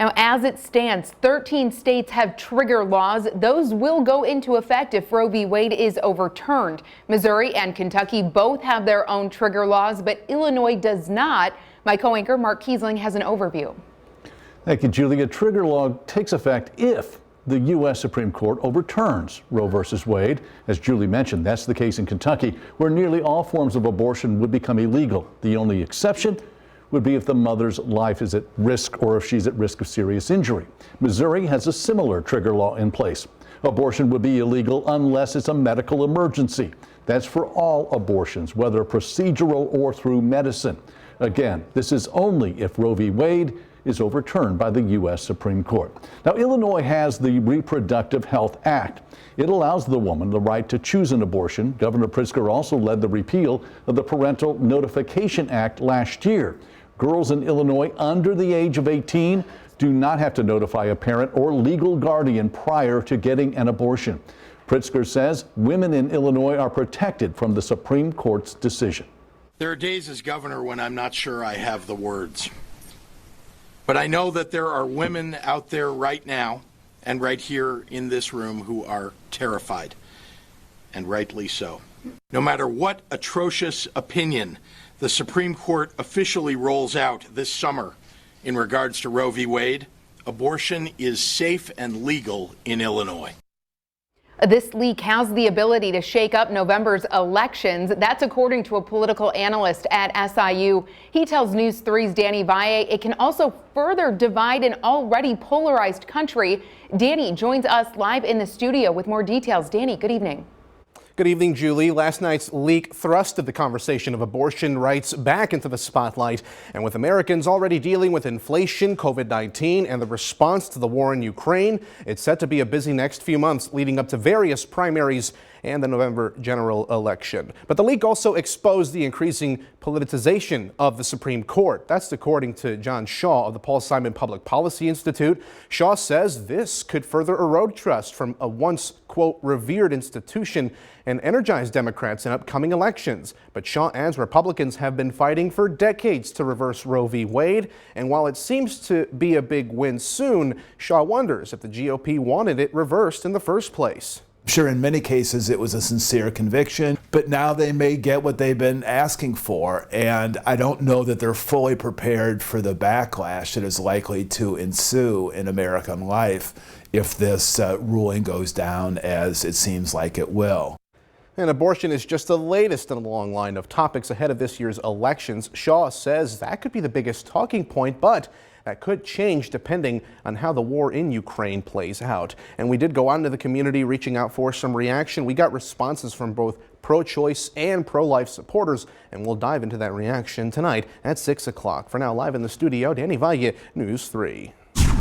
Now, as it stands, 13 states have trigger laws. Those will go into effect if Roe v. Wade is overturned. Missouri and Kentucky both have their own trigger laws, but Illinois does not. My co-anchor Mark Kiesling has an overview. Thank you, Julie. A trigger law takes effect if the U.S. Supreme Court overturns Roe versus Wade. As Julie mentioned, that's the case in Kentucky, where nearly all forms of abortion would become illegal. The only exception would be if the mother's life is at risk or if she's at risk of serious injury. Missouri has a similar trigger law in place. Abortion would be illegal unless it's a medical emergency. That's for all abortions, whether procedural or through medicine. Again, this is only if Roe v. Wade is overturned by the U.S. Supreme Court. Now, Illinois has the Reproductive Health Act. It allows the woman the right to choose an abortion. Governor Pritzker also led the repeal of the Parental Notification Act last year. Girls in Illinois under the age of 18 do not have to notify a parent or legal guardian prior to getting an abortion. Pritzker says women in Illinois are protected from the Supreme Court's decision. There are days as governor when I'm not sure I have the words. But I know that there are women out there right now and right here in this room who are terrified, and rightly so. No matter what atrocious opinion the Supreme Court officially rolls out this summer in regards to Roe v. Wade, abortion is safe and legal in Illinois. This leak has the ability to shake up November's elections. That's according to a political analyst at SIU. He tells News 3's Danny Valle it can also further divide an already polarized country. Danny joins us live in the studio with more details. Danny, good evening. Good evening, Julie. Last night's leak thrusted the conversation of abortion rights back into the spotlight. And with Americans already dealing with inflation, COVID-19, and the response to the war in Ukraine, it's set to be a busy next few months leading up to various primaries and the November general election. But the leak also exposed the increasing politicization of the Supreme Court. That's according to John Shaw of the Paul Simon Public Policy Institute. Shaw says this could further erode trust from a once, quote, revered institution and energize Democrats in upcoming elections. But Shaw adds Republicans have been fighting for decades to reverse Roe v. Wade. And while it seems to be a big win soon, Shaw wonders if the GOP wanted it reversed in the first place. Sure, in many cases it was a sincere conviction, but now they may get what they've been asking for, and I don't know that they're fully prepared for the backlash that is likely to ensue in American life if this ruling goes down as it seems like it will. And abortion is just the latest in a long line of topics ahead of this year's elections. Shaw says that could be the biggest talking point, but that could change depending on how the war in Ukraine plays out. And we did go out into the community reaching out for some reaction. We got responses from both pro-choice and pro-life supporters, and we'll dive into that reaction tonight at 6 o'clock. For now, live in the studio, Danny Valle, News 3.